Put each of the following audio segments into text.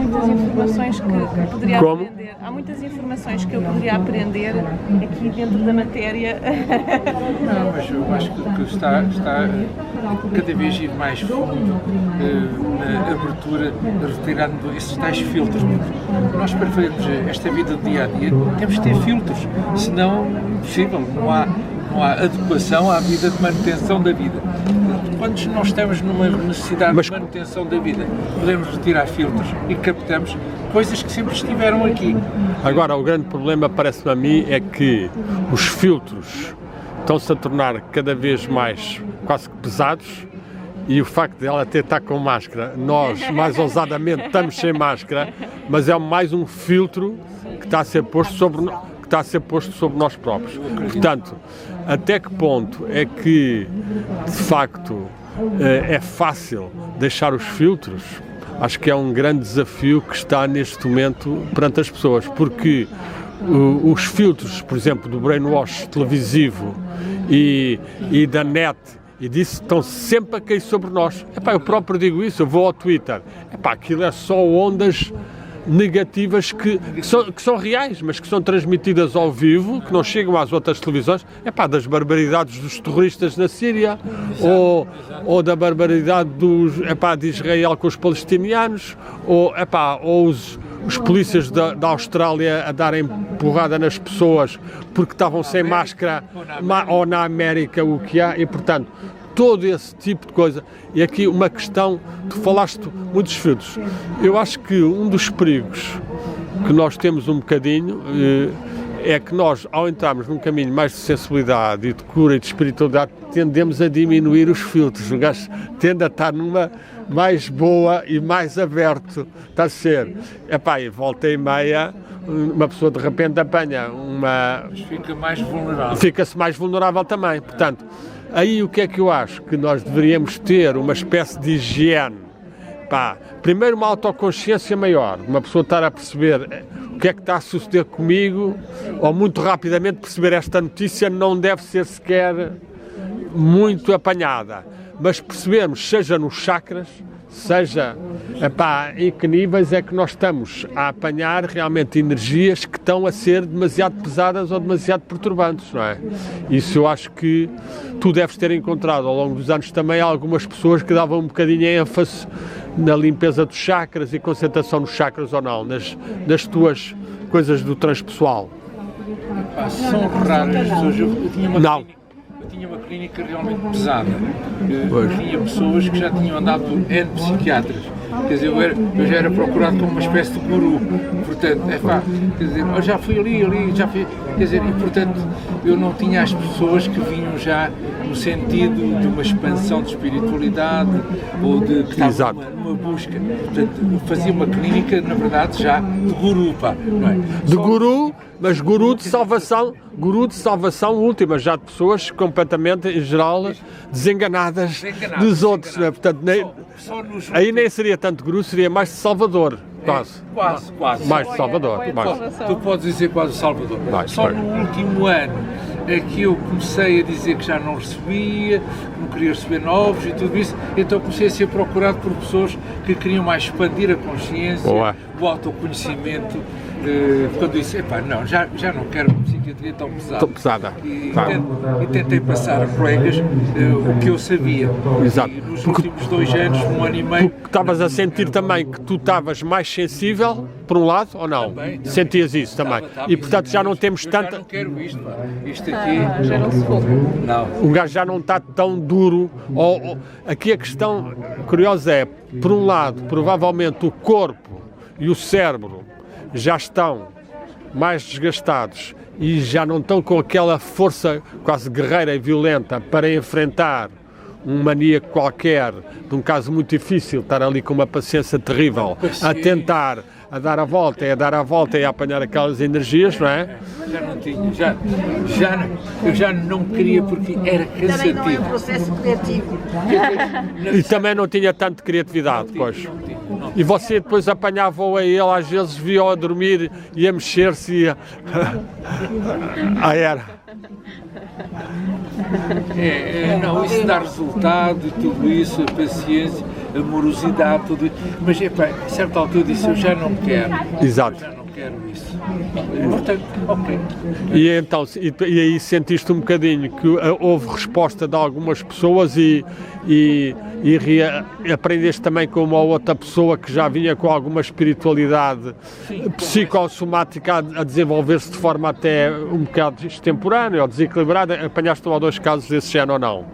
muitas informações que poderia Como? aprender. Há muitas informações que eu poderia aprender aqui dentro da matéria. Não, mas eu acho que está cada vez ir mais fundo na abertura, retirando esses tais filtros. Porque nós, para fazermos esta vida do dia a dia, temos que ter filtros, senão impossível, não há adequação à vida de manutenção da vida. Quando nós estamos numa necessidade de manutenção da vida, podemos retirar filtros e captamos coisas que sempre estiveram aqui. Agora, o grande problema, parece-me a mim, é que os filtros estão-se a tornar cada vez mais quase que pesados, e o facto de ela até estar com máscara, nós, mais ousadamente, estamos sem máscara, mas é mais um filtro que está a ser posto sobre nós próprios. Portanto, até que ponto é que, de facto, é fácil deixar os filtros? Acho que é um grande desafio que está neste momento perante as pessoas, porque os filtros, por exemplo, do brainwash televisivo e da net e disso, estão sempre a cair sobre nós. Eu próprio digo isso, eu vou ao Twitter, aquilo é só ondas negativas que são reais, mas que são transmitidas ao vivo, que não chegam às outras televisões, das barbaridades dos terroristas na Síria, ou da barbaridade de Israel com os palestinianos, ou os polícias da Austrália a darem porrada nas pessoas porque estavam sem máscara, ou na América, o que há, e portanto todo esse tipo de coisa. E aqui uma questão, tu falaste muitos filtros. Eu acho que um dos perigos que nós temos um bocadinho é que nós, ao entrarmos num caminho mais de sensibilidade e de cura e de espiritualidade, tendemos a diminuir os filtros. O gajo tende a estar numa mais boa e mais aberto. Está a ser. E volta e meia, uma pessoa de repente apanha uma... Mas fica mais vulnerável. Fica-se mais vulnerável também. Portanto, aí o que é que eu acho? Que nós deveríamos ter uma espécie de higiene. Primeiro uma autoconsciência maior, uma pessoa estar a perceber o que é que está a suceder comigo, ou muito rapidamente perceber esta notícia não deve ser sequer muito apanhada, mas percebermos, seja nos chakras, seja em que níveis é que nós estamos a apanhar realmente energias que estão a ser demasiado pesadas ou demasiado perturbantes, não é? Isso eu acho que tu deves ter encontrado ao longo dos anos também algumas pessoas que davam um bocadinho ênfase na limpeza dos chakras e concentração nos chakras ou não, nas tuas coisas do transpessoal. São raras as pessoas. Eu tinha uma clínica realmente pesada. Tinha pessoas que já tinham andado por N psiquiatras. Quer dizer, eu já era procurado como uma espécie de guru. Portanto, quer dizer, eu já fui ali, já fui. Quer dizer, e portanto, eu não tinha as pessoas que vinham já no sentido de uma expansão de espiritualidade ou de que estavam numa busca. Portanto, eu fazia uma clínica, na verdade, já de guru, não é? De guru, mas guru de salvação última, já de pessoas completamente, em geral, desenganadas dos outros, não é? Portanto, aí nem seria tanto guru, seria mais de salvador, quase. Mais de salvador. Tu podes dizer quase salvador. Só no último ano é que eu comecei a dizer que já não recebia, que não queria receber novos e tudo isso, então comecei a ser procurado por pessoas que queriam mais expandir a consciência, o autoconhecimento. Quando disse, não, já não quero uma psiquiatria tão pesada. E tentei passar a colegas o que eu sabia. Exato. E nos últimos 2 anos, 1 ano e meio... Tu estavas a sentir também que tu estavas mais sensível, por um lado, ou não? Também. Sentias isso também? E portanto já não temos tanta... Já não quero isto aqui... Já não se for. Não. O gajo já não está tão duro. Aqui a questão curiosa é, por um lado, provavelmente o corpo e o cérebro já estão mais desgastados e já não estão com aquela força quase guerreira e violenta para enfrentar um maníaco qualquer, de um caso muito difícil, estar ali com uma paciência terrível, a tentar a dar a volta e a apanhar aquelas energias, não é? Já não tinha, eu já não queria porque era cansativo. Também não é um processo criativo. E também não tinha tanto criatividade, pois. E você depois apanhava-o a ele, às vezes via-o a dormir e a mexer-se e a... era. Não, isso dá resultado, tudo isso, a paciência, amorosidade, tudo. Mas, a certa altura disse, eu já não quero. Exato. Eu já não quero isso. Portanto, ok. E então, e aí sentiste um bocadinho que houve resposta de algumas pessoas e aprendeste também com uma outra pessoa que já vinha com alguma espiritualidade psicossomática a desenvolver-se de forma até um bocado extemporânea ou desequilibrada. Apanhaste um ou dois casos desse género ou não?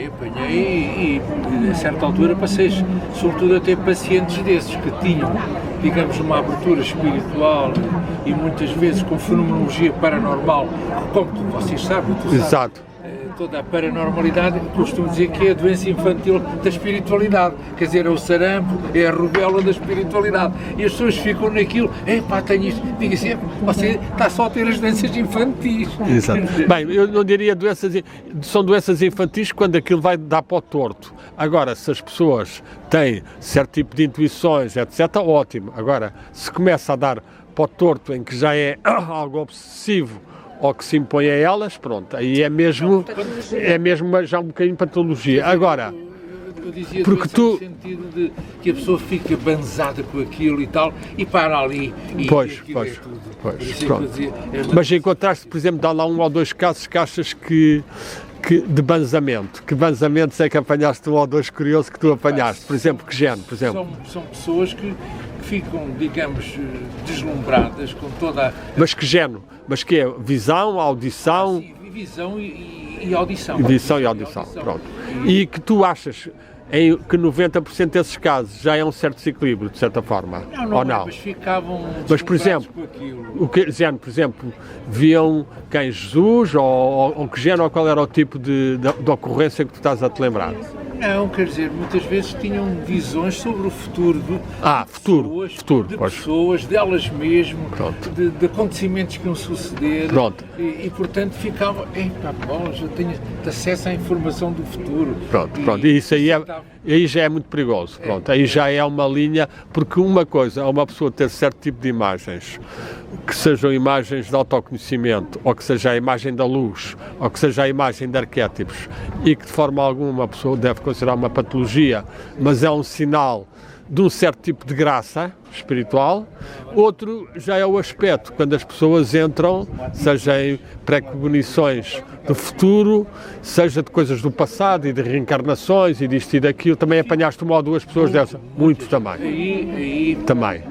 Apanhei e a certa altura passei sobretudo a ter pacientes desses que tinham, digamos, uma abertura espiritual e muitas vezes com fenomenologia paranormal, como vocês sabem, Exato. Toda a paranormalidade, costumo dizer que é a doença infantil da espiritualidade, quer dizer, é o sarampo, é a rubéola da espiritualidade, e as pessoas ficam naquilo, tenho isto, digo assim, você está só a ter as doenças infantis. Exato. Bem, eu não diria são doenças infantis quando aquilo vai dar para o torto. Agora, se as pessoas têm certo tipo de intuições, etc., ótimo. Agora, se começa a dar para o torto em que já é algo obsessivo, ou que se impõe a elas, pronto, aí é mesmo já um bocadinho patologia. Agora, eu dizia porque no sentido de que a pessoa fica banzada com aquilo e tal, e para ali, e pois, pronto. Mas encontraste, por exemplo, dá lá um ou dois casos que achas que de banzamento, que banzamentos é que apanhaste um ou dois curiosos que tu apanhaste, por exemplo, que género, por exemplo? São pessoas que ficam, digamos, deslumbradas com toda a... Mas que género? Mas que é? Visão, audição? Sim, visão e audição. Visão e audição, pronto. E que tu achas que 90% desses casos já é um certo desequilíbrio, de certa forma? Não, ou não? Mas ficavam mas, por exemplo, por exemplo, viam quem? Jesus ou que género, ou qual era o tipo de ocorrência que tu estás a te lembrar? Não, quer dizer, muitas vezes tinham visões sobre o futuro de pessoas, delas mesmo, de acontecimentos que iam suceder. Pronto. E portanto ficavam, já tenho acesso à informação do futuro. Pronto. E isso aí já é muito perigoso. Pronto, aí já é uma linha, porque uma coisa é uma pessoa ter certo tipo de imagens, que sejam imagens de autoconhecimento, ou que seja a imagem da luz, ou que seja a imagem de arquétipos, e que de forma alguma uma pessoa deve considerar uma patologia, mas é um sinal de um certo tipo de graça espiritual. Outro já é o aspecto, quando as pessoas entram, seja em precognições do futuro, seja de coisas do passado e de reencarnações e disto e daquilo. Também apanhaste uma ou duas pessoas dessas? Muito também. Aí também.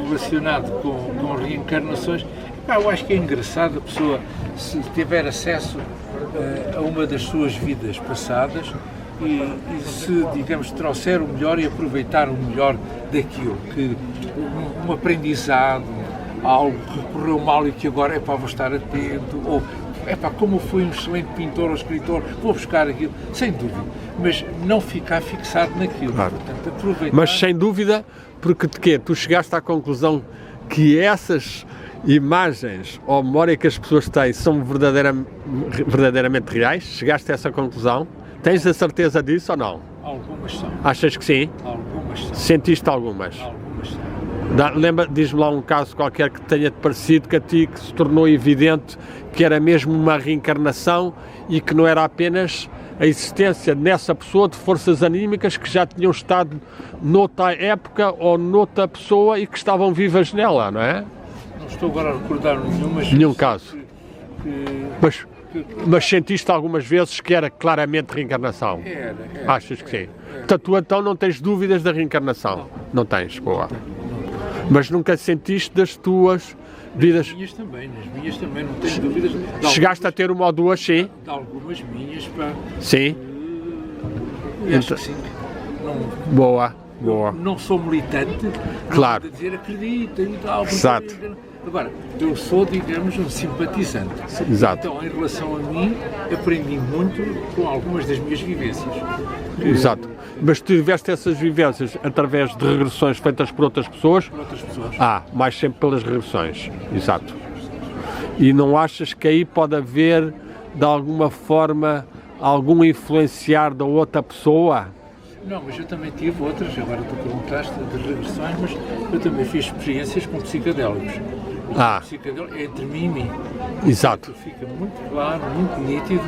Relacionado com reencarnações, eu acho que é engraçado a pessoa, se tiver acesso a uma das suas vidas passadas, e se, digamos, trouxer o melhor e aproveitar o melhor daquilo, que um aprendizado, algo que correu mal e que agora vou estar atento, ou como fui um excelente pintor ou escritor, vou buscar aquilo, sem dúvida, mas não ficar fixado naquilo. Claro. Portanto, aproveitar... Mas sem dúvida, porque tu chegaste à conclusão que essas imagens ou memória que as pessoas têm são verdadeiramente reais? Chegaste a essa conclusão? Tens a certeza disso ou não? Algumas são. Achas que sim? Algumas são. Sentiste algumas? Algumas são. Diz-me lá um caso qualquer que tenha-te parecido que a ti que se tornou evidente que era mesmo uma reencarnação e que não era apenas a existência nessa pessoa de forças anímicas que já tinham estado noutra época ou noutra pessoa e que estavam vivas nela, não é? Não estou agora a recordar nenhum caso. Mas sentiste algumas vezes que era claramente reencarnação? Era. Achas que sim? Portanto, tu então não tens dúvidas da reencarnação? Não tens, boa. Mas nunca sentiste das tuas vidas? Nas minhas também, não tenho dúvidas. Chegaste a ter uma ou duas, sim? De algumas minhas, pá. Sim? Acho que sim. Boa. Não sou militante, claro. Não dizer acredito e tal. Exato. Agora, eu sou, digamos, um simpatizante. Exato. Então, em relação a mim, aprendi muito com algumas das minhas vivências. Exato. Mas tu tiveste essas vivências através de regressões feitas por outras pessoas? Por outras pessoas. Mais sempre pelas regressões. Exato. E não achas que aí pode haver, de alguma forma, algum influenciar da outra pessoa? Não, mas eu também tive outras, agora tu perguntaste de regressões, mas eu também fiz experiências com psicodélicos. Psicodélico é entre mim e mim. Exato. Fica muito claro, muito nítido,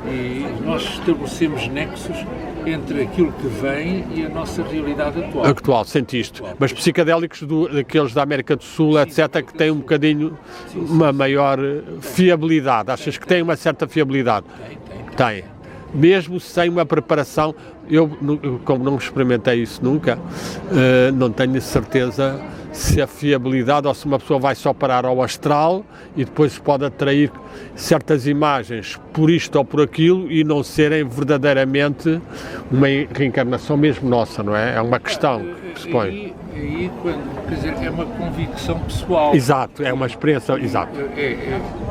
e nós estabelecemos nexos entre aquilo que vem e a nossa realidade atual. Atual, sentiste. Mas psicadélicos daqueles da América do Sul, etc., que têm um bocadinho uma maior fiabilidade. Achas que têm uma certa fiabilidade? Tem. Mesmo sem uma preparação, eu, como não experimentei isso nunca, não tenho certeza se a fiabilidade ou se uma pessoa vai só parar ao astral e depois pode atrair certas imagens por isto ou por aquilo e não serem verdadeiramente uma reencarnação mesmo nossa, não é? É uma questão que se põe. Aí, quer dizer, é uma convicção pessoal. Exato, é uma experiência, exato.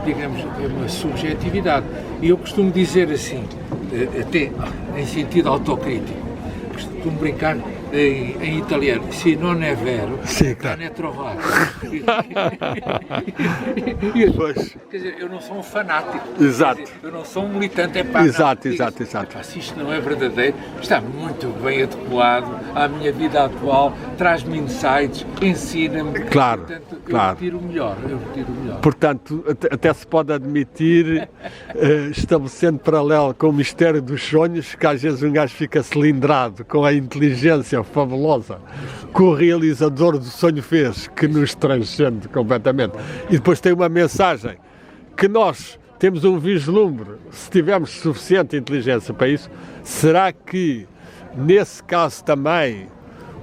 Digamos, é uma subjetividade. E eu costumo dizer assim, até em sentido autocrítico, costumo brincar em italiano, se non è vero, non è trovato. Pois. Quer dizer, eu não sou um fanático. Exato. Dizer, eu não sou um militante. Exato. Se isto não é verdadeiro, está muito bem adequado à minha vida atual, traz-me insights, ensina-me. Claro, portanto, claro. Eu retiro o melhor. Portanto, até se pode admitir, estabelecendo paralelo com o mistério dos sonhos, que às vezes um gajo fica cilindrado com a inteligência fabulosa que o realizador do sonho fez, que nos transcende completamente. E depois tem uma mensagem que nós temos um vislumbre, se tivermos suficiente inteligência para isso. Será que, nesse caso também,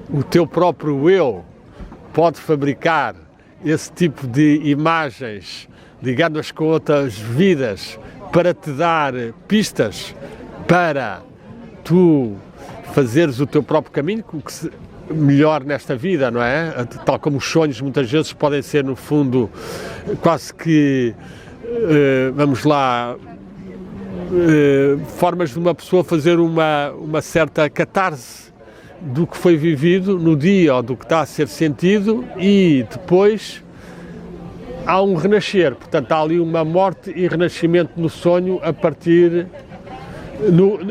o teu próprio eu pode fabricar esse tipo de imagens ligadas com outras vidas para te dar pistas para tu fazeres o teu próprio caminho, o que melhor nesta vida, não é? Tal como os sonhos muitas vezes podem ser, no fundo, quase que, vamos lá, formas de uma pessoa fazer uma certa catarse do que foi vivido no dia ou do que está a ser sentido, e depois há um renascer. Portanto, há ali uma morte e renascimento no sonho a partir...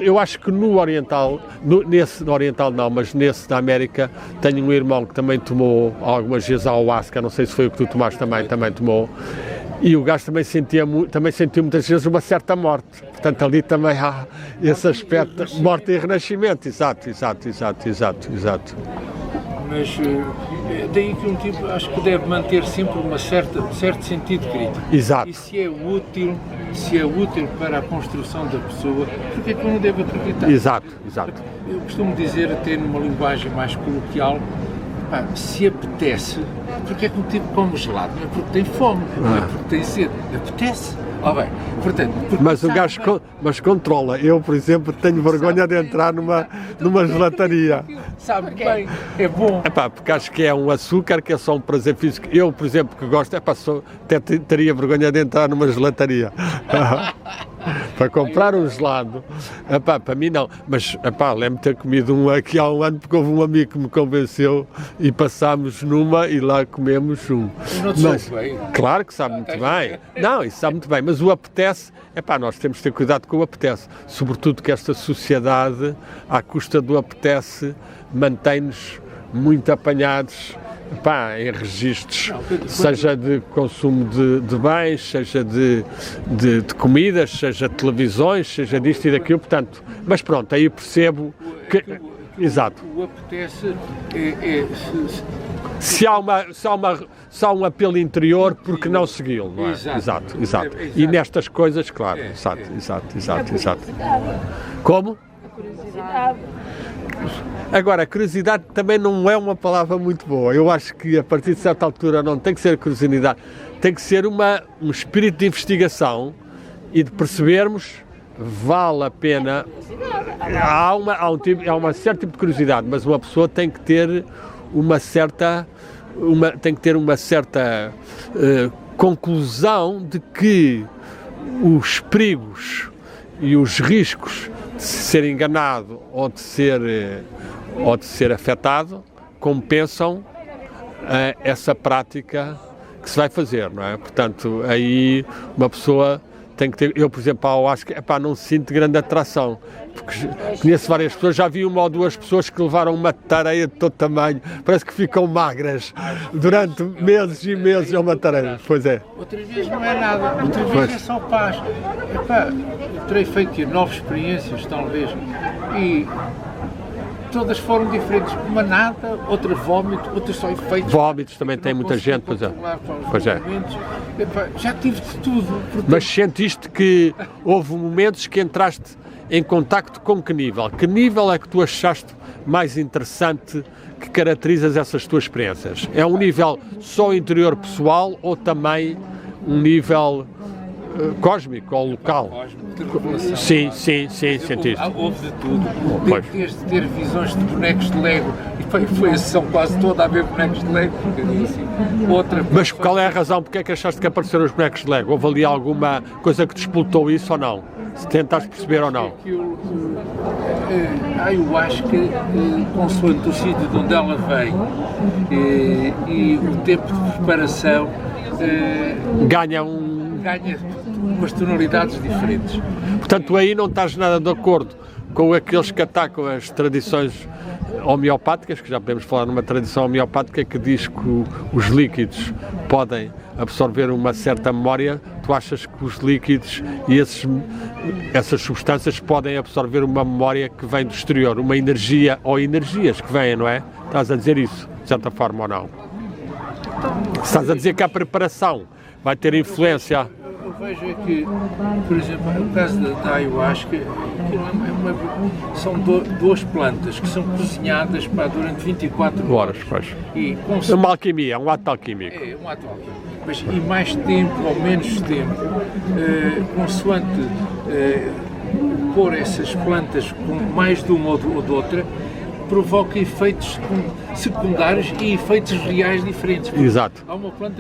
eu acho que no Oriental, no Oriental não, mas nesse da América, tenho um irmão que também tomou algumas vezes a ayahuasca, não sei se foi o que tu tomaste também tomou, e o gajo também sentiu muitas vezes uma certa morte. Portanto, ali também há esse aspecto, morte e renascimento, exato. Mas daí que um tipo, acho que deve manter sempre um certo sentido crítico. Exato. E se é útil para a construção da pessoa, porque é que eu não devo acreditar? Exato. Eu costumo dizer, até numa linguagem mais coloquial, se apetece, porque é que um tipo come gelado? Não é porque tem fome, não é porque tem sede, apetece. Portanto, mas o gajo controla. Eu, por exemplo, tenho vergonha de entrar numa gelataria. Sabe bem, é bom. Porque acho que é um açúcar que é só um prazer físico. Eu, por exemplo, que gosto, até teria vergonha de entrar numa gelataria. Para comprar um gelado, para mim não, mas lembro-me de ter comido um aqui há um ano, porque houve um amigo que me convenceu e passámos numa e lá comemos um. Mas, bem. Claro que sabe muito bem. Não, isso sabe muito bem, mas o apetece, nós temos de ter cuidado com o apetece, sobretudo que esta sociedade, à custa do apetece, mantém-nos muito apanhados em registros, seja de consumo de bens, seja de comidas, seja de televisões, seja disto e daquilo, portanto, mas pronto, aí percebo que... Exato. O apetece se há um apelo interior, porque não segui-lo, não é? Exato. E nestas coisas, claro, exato. Como? A curiosidade. Agora, a curiosidade também não é uma palavra muito boa. Eu acho que a partir de certa altura não tem que ser curiosidade, tem que ser um espírito de investigação e de percebermos vale a pena. Há um certo tipo de curiosidade, mas uma pessoa tem que ter uma certa conclusão de que os perigos e os riscos de ser enganado ou de ser afetado compensam essa prática que se vai fazer, não é? Portanto, aí uma pessoa tem que ter. Eu, por exemplo, eu acho que não sinto grande atração. Porque conheço várias pessoas, já vi uma ou duas pessoas que levaram uma tareia de todo tamanho, parece que ficam magras durante meses e meses. É uma tareia, pois é. Outras vezes não é nada, outras vezes é só paz. Eu terei feito 9 experiências, talvez, e todas foram diferentes. Uma nada, outra vómito, outras só efeitos. Vómitos também tem muita gente, pois é. Pois é. Já tive de tudo. Portanto, mas sentiste que houve momentos que entraste em contacto com que nível? Que nível é que tu achaste mais interessante que caracterizas essas tuas experiências? É um nível só interior pessoal ou também um nível cósmico ou local? Cósmico, de revelação. Sim, sentiste. Houve de tudo. Desde ter visões de bonecos de Lego, e foi a sessão quase toda a ver bonecos de Lego, outra. Mas qual é a razão? Porque é que achaste que apareceram os bonecos de Lego? Houve ali alguma coisa que despoltou isso ou não? Se tentaste perceber ou não? Eu acho que, consoante o sítio de onde ela vem e o tempo de preparação, ganha umas tonalidades diferentes. Portanto, aí não estás nada de acordo com aqueles que atacam as tradições homeopáticas, que já podemos falar numa tradição homeopática que diz que os líquidos podem absorver uma certa memória. Tu achas que os líquidos e essas substâncias podem absorver uma memória que vem do exterior, uma energia ou energias que vêm, não é? Estás a dizer isso, de certa forma ou não? Estás a dizer que a preparação vai ter influência? Eu vejo que, por exemplo, no caso da ayahuasca, são duas plantas que são cozinhadas durante 24 horas. E é uma alquimia, um ato alquímico. É um ato alquímico. Mas e mais tempo ou menos tempo, consoante pôr essas plantas com mais de uma ou de outra, provoca efeitos secundários e efeitos reais diferentes. Exato.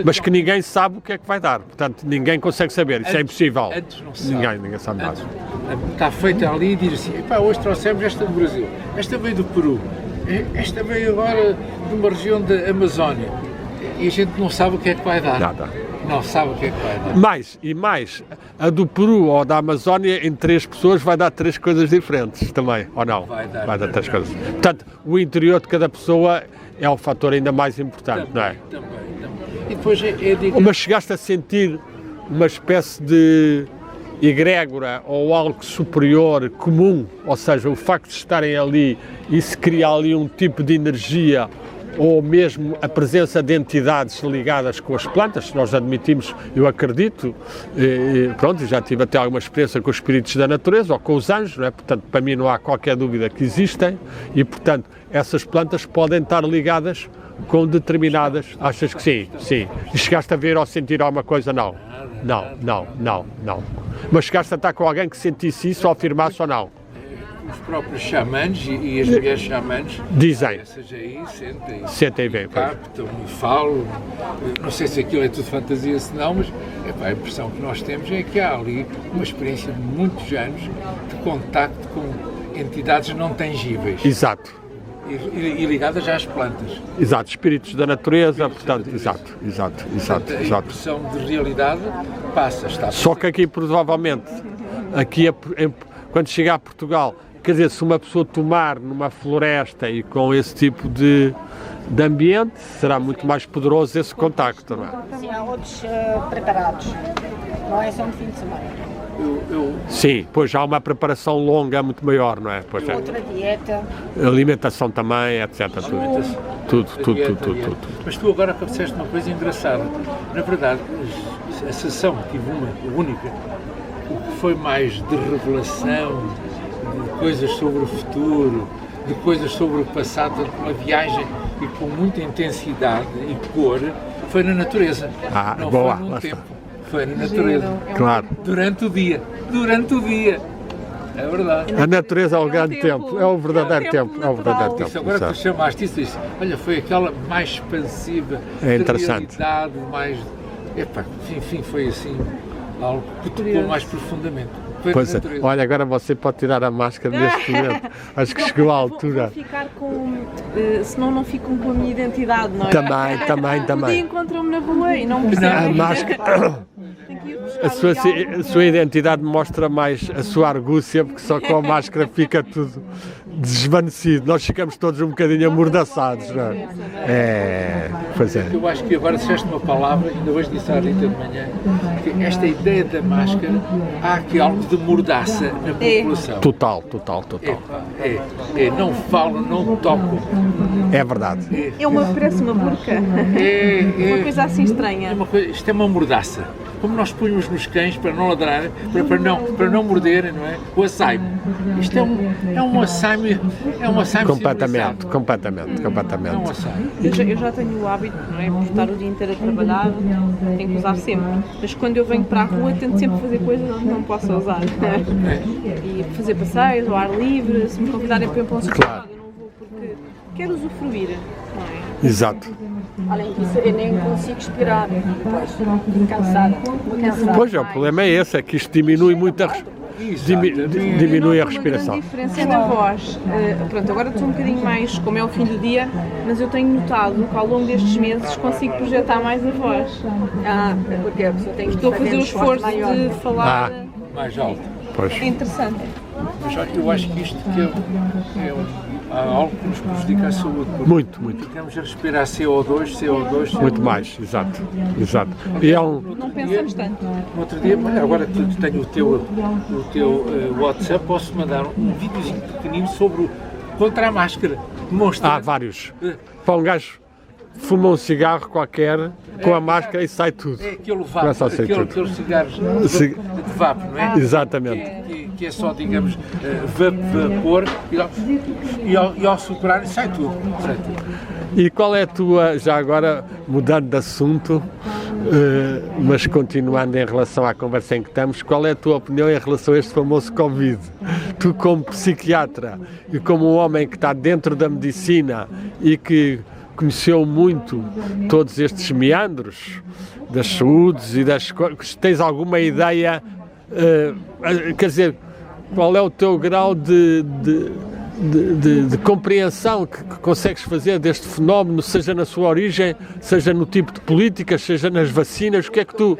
Mas que ninguém sabe o que é que vai dar. Portanto, ninguém consegue saber. Isso é impossível. Antes não se sabe. Ninguém sabe nada. Está feita ali e diz assim, hoje trouxemos esta do Brasil, esta veio do Peru, esta veio agora de uma região da Amazónia. E a gente não sabe o que é que vai dar. Nada. Não sabe o que é que vai dar. Mais, a do Peru ou da Amazónia, em 3 pessoas, vai dar 3 coisas diferentes também, ou não? Vai dar 3 coisas. Portanto, o interior de cada pessoa é o fator ainda mais importante, também, não é? Também. E depois Mas chegaste a sentir uma espécie de egrégora ou algo superior, comum, ou seja, o facto de estarem ali e se cria ali um tipo de energia ou mesmo a presença de entidades ligadas com as plantas, nós admitimos, eu acredito, pronto, já tive até alguma experiência com os espíritos da natureza ou com os anjos, não é? Portanto, para mim não há qualquer dúvida que existem e, portanto, essas plantas podem estar ligadas com determinadas... Achas que sim? Sim. E chegaste a ver ou sentir alguma coisa? Não. Mas chegaste a estar com alguém que sentisse isso ou afirmasse ou não? Os próprios xamãs e as mulheres xamãs dizem. Essas aí sentem bem. Captam e falam. Não sei se aquilo é tudo fantasia, se não, mas a impressão que nós temos é que há ali uma experiência de muitos anos de contacto com entidades não tangíveis. Exato. E ligadas às plantas. Exato, espíritos da natureza, portanto, exato. A impressão de realidade passa. Só que aqui, provavelmente, quando chegar a Portugal, quer dizer, se uma pessoa tomar numa floresta e com esse tipo de ambiente, será muito mais poderoso esse contacto, não é? Sim, há outros preparados, não é só um fim de semana. Sim, pois já há uma preparação longa muito maior, não é? Pois outra dieta. Alimentação também, etc. Tudo. Mas tu agora disseste uma coisa engraçada. Na verdade, a sessão que tive uma única, o que foi mais de revelação, de coisas sobre o futuro, de coisas sobre o passado, uma viagem e com muita intensidade e cor, foi na natureza. Não boa, foi num tempo, foi na natureza. Claro. Durante o dia. É verdade. A natureza é o grande tempo, é o verdadeiro tempo. Isso, agora que tu chamaste isso, olha, foi aquela mais expansiva, é interessante. Realidade, mais... enfim, foi assim, algo que tocou mais profundamente. Pois é. Olha, agora você pode tirar a máscara neste momento. Acho que chegou à altura. Vou ficar senão não ficam com a minha identidade, não é? Também. Um dia encontram-me na rua e não percebem. A máscara... a sua identidade mostra mais a sua argúcia, porque só com a máscara fica tudo desvanecido. Nós ficamos todos um bocadinho amordaçados, não é? Pois é. Eu acho que agora disseste uma palavra, ainda hoje disse à Rita de manhã, que esta ideia da máscara, há aqui algo de mordaça na população. Total. Não falam, não tocam. É verdade. Parece uma burca. Uma coisa assim estranha. Isto é uma mordaça. Como nós punhamos nos cães para não ladrarem, para não morderem, não é? O açaime. Isto é um açaime. É um açaime Completamente. É um açaime. Eu já tenho o hábito, não é? Por estar o dia inteiro a trabalhar, tenho que usar sempre. Mas quando eu venho para a rua, tento sempre fazer coisas onde não posso usar. E fazer passeios, ao ar livre, se me convidarem para ir para um supermercado, eu não vou porque quero usufruir, não é? Exato. Além disso, eu nem consigo esperar. Depois, fico cansada. Pois é, o problema é esse, é que isto diminui muito diminui a respiração. A diferença na voz. Pronto, agora estou um bocadinho mais, como é o fim do dia, mas eu tenho notado que ao longo destes meses consigo projetar mais a voz. Porque a pessoa tem que Estou a fazer o esforço de falar. Mais alto. Pois. É interessante. Mas eu acho que isto há algo que nos prejudica a saúde. Muito. Ficamos a respirar CO2. Muito mais, exato. E é um... Não pensamos tanto. No outro dia, olha, agora que tenho o teu WhatsApp, posso mandar um videozinho pequenino contra a máscara. Demonstra. Há vários. Para um gajo fuma um cigarro qualquer com a máscara e sai tudo. É aquele Começa a sair tudo. aqueles cigarros de vapo, não é? Exatamente. Que é só, digamos, vapor e ao superar sai tudo. E qual é a tua, já agora mudando de assunto, mas continuando em relação à conversa em que estamos, qual é a tua opinião em relação a este famoso Covid? Tu, como psiquiatra e como um homem que está dentro da medicina e que conheceu muito todos estes meandros das saúdes e das coisas, tens alguma ideia, quer dizer, qual é o teu grau de compreensão que consegues fazer deste fenómeno, seja na sua origem, seja no tipo de políticas, seja nas vacinas, o que é que tu...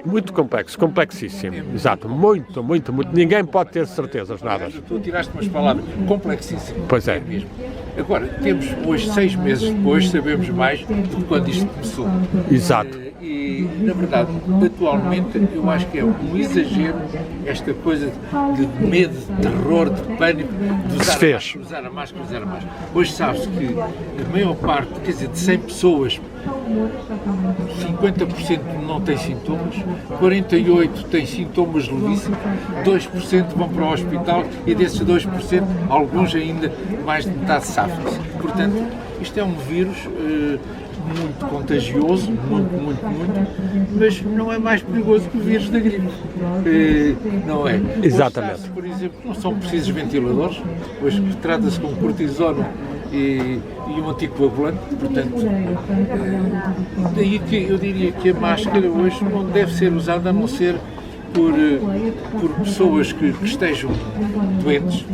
muito complexo, complexíssimo, exato, muito, ninguém pode ter certezas, nada. Tu tiraste umas palavras, complexíssimo. Pois é. Mesmo. Agora, temos hoje, 6 meses depois, sabemos mais do que quando isto começou. Exato. E, na verdade, atualmente, eu acho que é um exagero esta coisa de medo, de terror, de pânico, de usar a máscara. Hoje sabe-se que a maior parte, quer dizer, de 100 pessoas, 50% não tem sintomas, 48% têm sintomas levíssimos, 2% vão para o hospital e desses 2%, alguns ainda, mais de metade safam-se. Portanto, isto é um vírus muito contagioso, muito, mas não é mais perigoso que o vírus da gripe. Não é? Exatamente. Hoje, por exemplo, não são precisos ventiladores, hoje trata-se com cortisona e um anticoagulante, portanto, daí que eu diria que a máscara hoje não deve ser usada a não ser por pessoas que estejam doentes.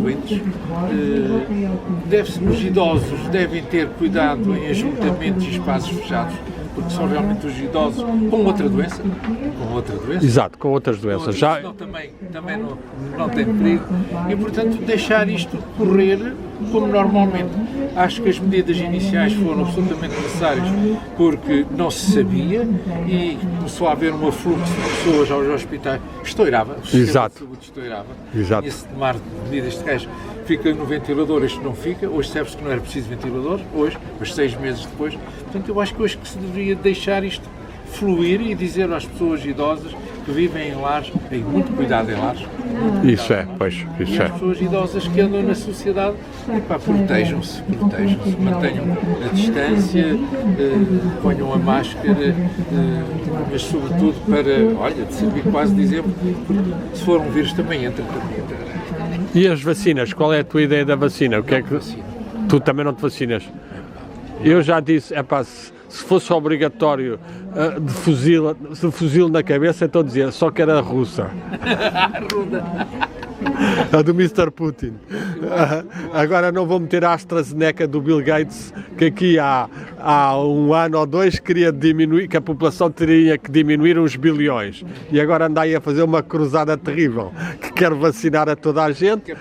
Os idosos devem ter cuidado em ajuntamentos e espaços fechados, porque são realmente os idosos com outra doença. Exato, com outras doenças. Senão também não tem perigo. E, portanto, deixar isto correr como normalmente. Acho que as medidas iniciais foram absolutamente necessárias porque não se sabia e começou a haver um afluxo de pessoas aos hospitais. Estourava. O sistema de saúde estourava. Exato. Esse tomar de medidas de gajo fica no ventilador, este não fica. Hoje sabe-se que não era preciso ventilador, hoje, mas 6 meses depois. Portanto, eu acho que hoje que se deveria deixar isto fluir e dizer às pessoas idosas que vivem em lares, têm muito cuidado em lares. Isso é. E as pessoas idosas que andam na sociedade, protejam-se, mantenham a distância, ponham a máscara, mas sobretudo para, de servir quase de exemplo, porque se for um vírus também entra. E as vacinas? Qual é a tua ideia da vacina? O que é que... Tu também não te vacinas? Eu já disse, se fosse obrigatório de fuzil na cabeça, então dizia só que era russa. A do Mr. Putin. Agora não vou meter a AstraZeneca do Bill Gates, que aqui há 1 ano ou 2 queria diminuir, que a população teria que diminuir uns bilhões. E agora anda aí a fazer uma cruzada terrível, que quer vacinar a toda a gente,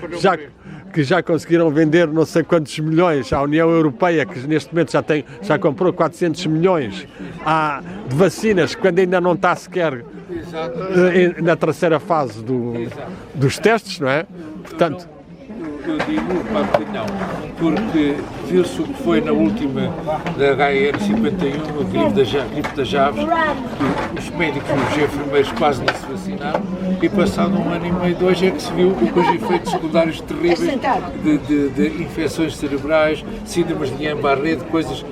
que já conseguiram vender não sei quantos milhões à União Europeia, que neste momento já comprou 400 milhões de vacinas, quando ainda não está sequer na terceira fase dos testes, não é? Portanto, eu digo, que não, porque viu-se o que foi na última da HN51, a gripe das aves, os médicos e os enfermeiros quase não se vacinaram, e passado 1 ano e meio, 2 é que se viu os efeitos secundários terríveis de infecções cerebrais, síndromes de Guillain-Barré, de coisas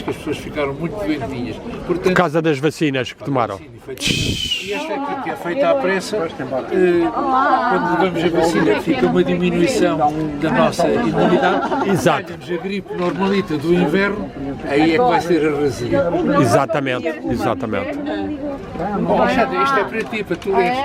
que as pessoas ficaram muito doentinhas. Portanto, por causa das vacinas que tomaram. E esta aqui, que é feita à pressa, quando levamos a vacina, fica uma diminuição da nossa imunidade. Exato. Temos a gripe normalita do inverno, aí é que vai ser a razia. Exatamente. Bom, Alexandre, isto é para ti, para tu leres.